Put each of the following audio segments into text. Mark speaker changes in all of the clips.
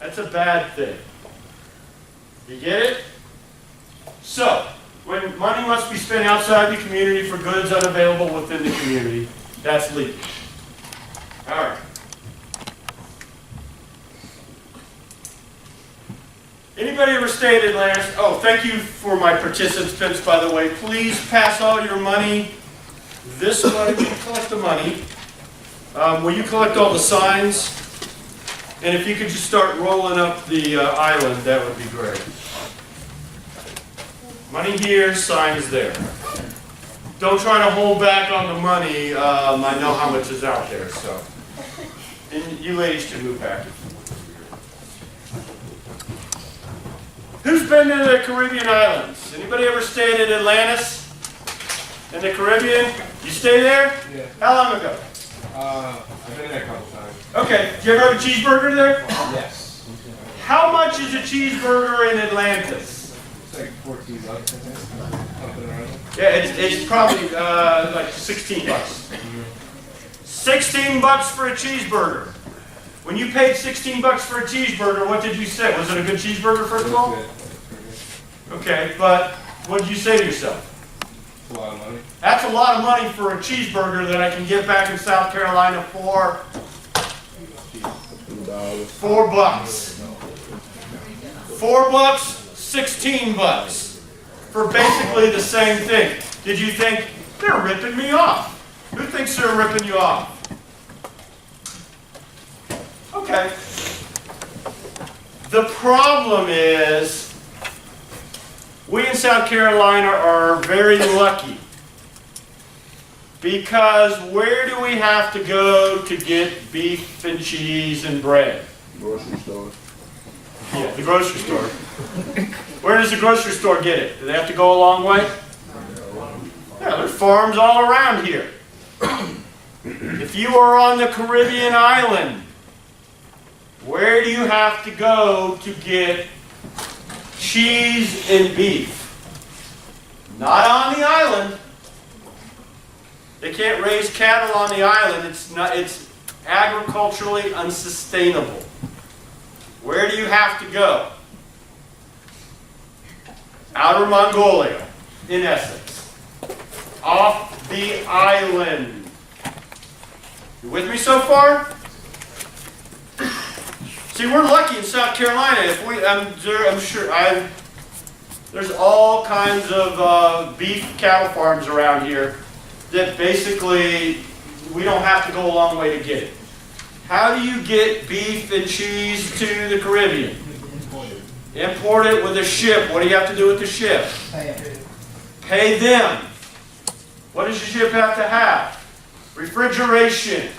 Speaker 1: That's a bad thing. You get it? So, when money must be spent outside the community for goods unavailable within the community, that's leakage. All right. Anybody ever stayed in Atlantis? Oh, thank you for my participants, by the way. Please pass all your money this way. Will you collect the money? Will you collect all the signs? And if you could just start rolling up the island, that would be great. Money here, signs there. Don't try to hold back on the money. I know how much is out there, so. And you ladies can move back. Who's been to the Caribbean islands? Anybody ever stayed in Atlantis? In the Caribbean? You stay there?
Speaker 2: Yeah.
Speaker 1: How long ago?
Speaker 2: I've been there a couple times.
Speaker 1: Okay. Did you ever have a cheeseburger there?
Speaker 2: Yes.
Speaker 1: How much is a cheeseburger in Atlantis?
Speaker 2: It's like $14, I think. Something around it.
Speaker 1: Yeah, it's probably like 16 bucks. 16 bucks for a cheeseburger. When you paid 16 bucks for a cheeseburger, what did you say? Was it a good cheeseburger, first of all? Okay, but what did you say to yourself?
Speaker 2: That's a lot of money.
Speaker 1: That's a lot of money for a cheeseburger that I can get back in South Carolina for $4. $4, 16 bucks for basically the same thing. Did you think, they're ripping me off? Who thinks they're ripping you off? Okay. The problem is, we in South Carolina are very lucky. Because where do we have to go to get beef and cheese and bread?
Speaker 3: Grocery store.
Speaker 1: Yeah, the grocery store. Where does the grocery store get it? Do they have to go a long way? Yeah, there's farms all around here. If you are on the Caribbean island, where do you have to go to get cheese and beef? Not on the island. They can't raise cattle on the island. It's agriculturally unsustainable. Where do you have to go? Outer Mongolia, in essence. Off the island. You with me so far? See, we're lucky in South Carolina. I'm sure there's all kinds of beef cattle farms around here that basically we don't have to go a long way to get it. How do you get beef and cheese to the Caribbean? Import it with a ship. What do you have to do with the ship? Pay them. What does the ship have to have? Refrigeration.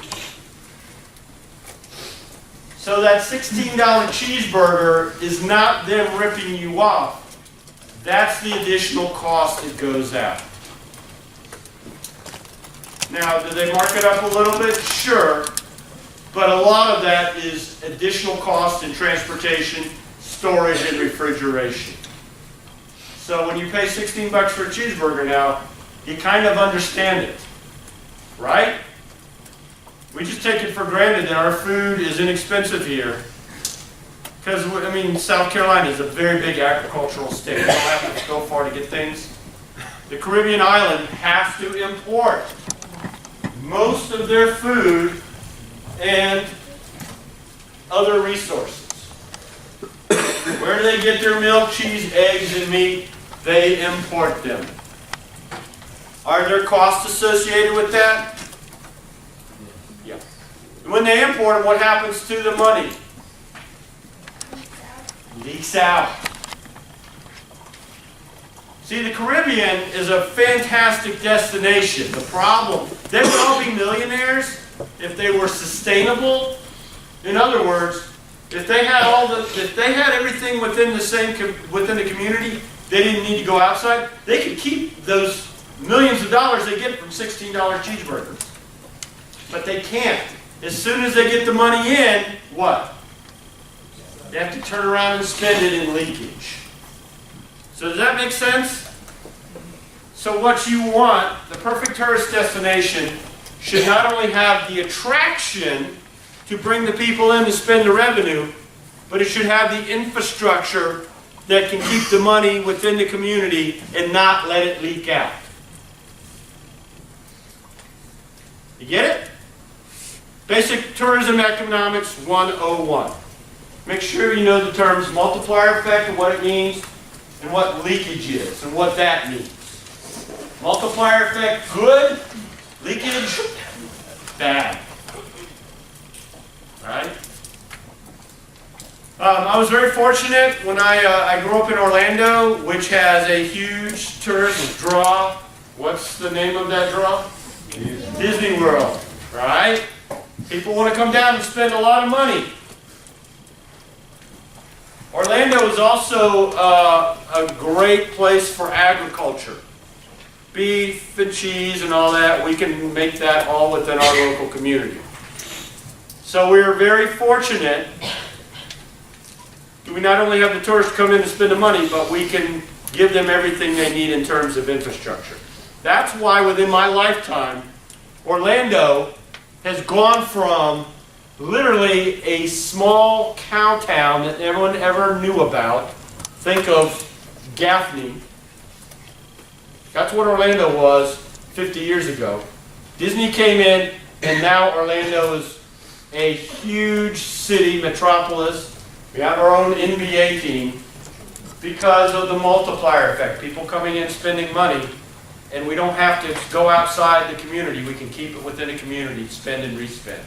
Speaker 1: So that $16 cheeseburger is not them ripping you off. That's the additional cost that goes out. Now, do they mark it up a little bit? Sure. But a lot of that is additional cost in transportation, storage, and refrigeration. So when you pay 16 bucks for a cheeseburger now, you kind of understand it. Right? We just take it for granted that our food is inexpensive here. Because, I mean, South Carolina is a very big agricultural state. You don't have to go far to get things. The Caribbean island has to import most of their food and other resources. Where do they get their milk, cheese, eggs, and meat? They import them. Are there costs associated with that? Yeah. When they import them, what happens to the money? Leaks out. See, the Caribbean is a fantastic destination. The problem, they would all be millionaires if they were sustainable. In other words, if they had everything within the community, they didn't need to go outside. They could keep those millions of dollars they get from $16 cheeseburgers. But they can't. As soon as they get the money in, what? They have to turn around and spend it in leakage. So does that make sense? So what you want, the perfect tourist destination, should not only have the attraction to bring the people in to spend the revenue, but it should have the infrastructure that can keep the money within the community and not let it leak out. You get it? Basic Tourism Economics 101. Make sure you know the terms multiplier effect and what it means, and what leakage is and what that means. Multiplier effect, good. Leakage, bad. All right? I was very fortunate when I grew up in Orlando, which has a huge tourist draw. What's the name of that draw? Disney World, right? People want to come down and spend a lot of money. Orlando is also a great place for agriculture. Beef and cheese and all that, we can make that all within our local community. So we are very fortunate. We not only have the tourists come in and spend the money, but we can give them everything they need in terms of infrastructure. That's why within my lifetime, Orlando has gone from literally a small cow town that no one ever knew about. Think of Gaffney. That's what Orlando was 50 years ago. Disney came in, and now Orlando is a huge city, metropolis. We have our own NBA team because of the multiplier effect. People coming in, spending money, and we don't have to go outside the community. We can keep it within the community, spend and respend.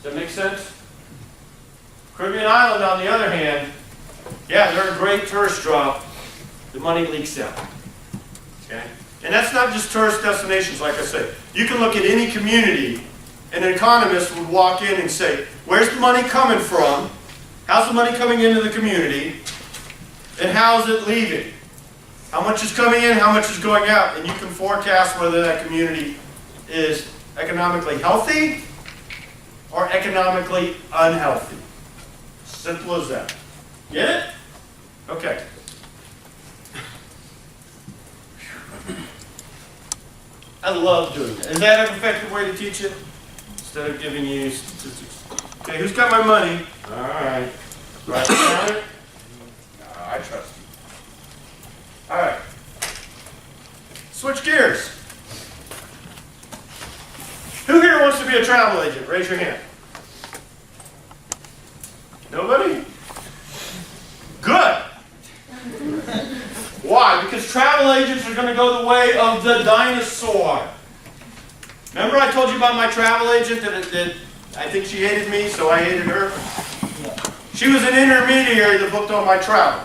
Speaker 1: Does that make sense? Caribbean Island, on the other hand, yeah, they're a great tourist draw. The money leaks out. Okay? And that's not just tourist destinations, like I said. You can look at any community, and an economist would walk in and say, where's the money coming from? How's the money coming into the community? And how's it leaving? How much is coming in, how much is going out? And you can forecast whether that community is economically healthy or economically unhealthy. Simple as that. Get it? Okay. I love doing that. Is that an effective way to teach it? Instead of giving you statistics. Okay, who's got my money? All right. Right down it? No, I trust you. All right. Switch gears. Who here wants to be a travel agent? Raise your hand. Nobody? Good. Why? Because travel agents are going to go the way of the dinosaur. Remember I told you about my travel agent that I think she hated me, so I hated her? She was an intermediary that booked all my travel.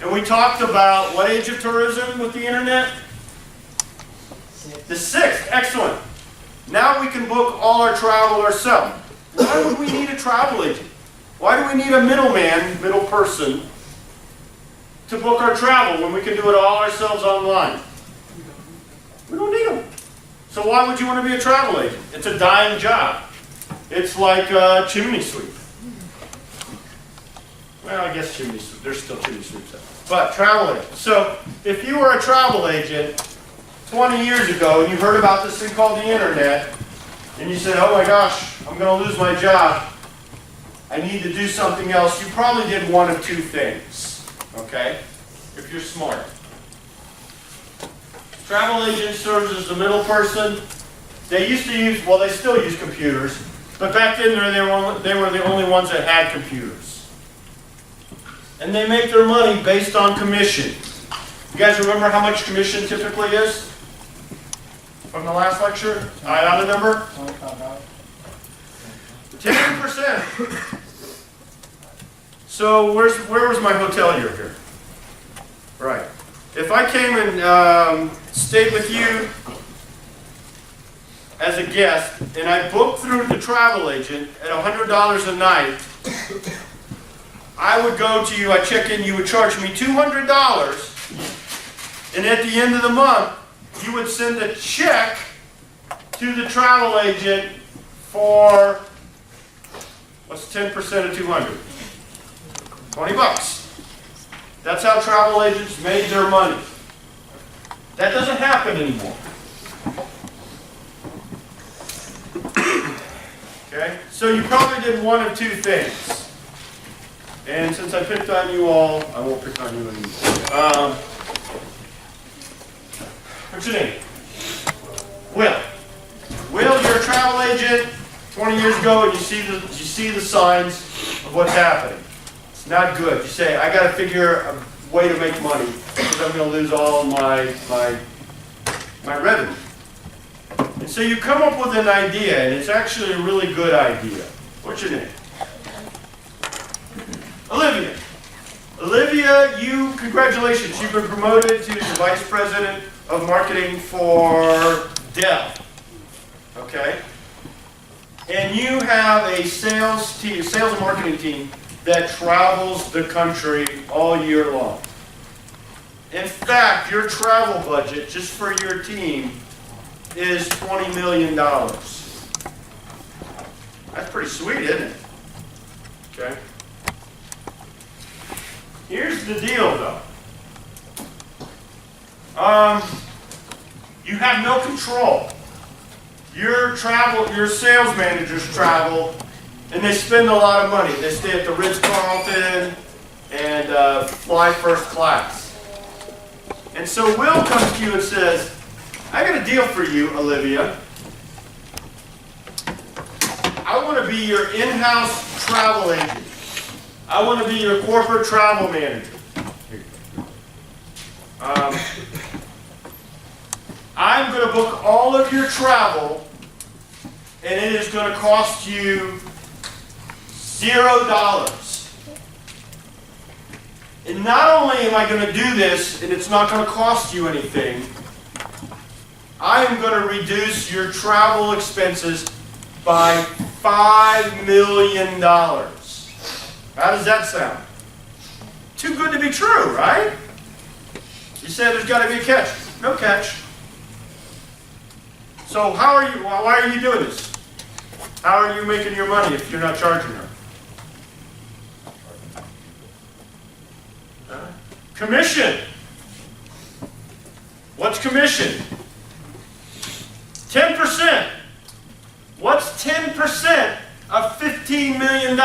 Speaker 1: And we talked about what age of tourism with the internet? The 6th. Excellent. Now we can book all our travel ourselves. Why would we need a travel agent? Why do we need a middleman, middle person, to book our travel when we can do it all ourselves online? We don't need them. So why would you want to be a travel agent? It's a dying job. It's like a chimney sweep. Well, I guess chimney sweep. There's still chimney sweeps out. But travel agent. So if you were a travel agent 20 years ago and you heard about this thing called the internet, and you said, oh my gosh, I'm going to lose my job. I need to do something else. You probably did one of two things. Okay? If you're smart. Travel agent serves as the middle person. They used to use, well, they still use computers, but back then they were the only ones that had computers. And they make their money based on commission. You guys remember how much commission typically is? From the last lecture? I have a number? 10%. So where was my hotel year here? Right. If I came and stayed with you as a guest, and I booked through the travel agent at $100 a night, I would go to you, I'd check in, you would charge me $200, and at the end of the month, you would send a check to the travel agent for, what's 10% of 200? 20 bucks. That's how travel agents made their money. That doesn't happen anymore. Okay? So you probably did one of two things. And since I picked on you all, I won't pick on you anymore. What's your name? Will. Will, you're a travel agent 20 years ago, and you see the signs of what's happening. It's not good. You say, I got to figure a way to make money because I'm going to lose all my revenue. And so you come up with an idea, and it's actually a really good idea. What's your name? Olivia. Olivia, congratulations. You've been promoted to the Vice President of Marketing for Dell. Okay? And you have a sales and marketing team that travels the country all year long. In fact, your travel budget just for your team is $20 million. That's pretty sweet, isn't it? Okay. Here's the deal, though. You have no control. Your sales managers travel, and they spend a lot of money. They stay at the Ritz-Carlton and fly first class. And so Will comes to you and says, I got a deal for you, Olivia. I want to be your in-house travel agent. I want to be your corporate travel manager. I'm going to book all of your travel, and it is going to cost you $0. And not only am I going to do this, and it's not going to cost you anything, I am going to reduce your travel expenses by $5 million. How does that sound? Too good to be true, right? You said there's got to be a catch. No catch. So why are you doing this? How are you making your money if you're not charging her? Commission. What's commission? 10%. What's 10% of $15 million?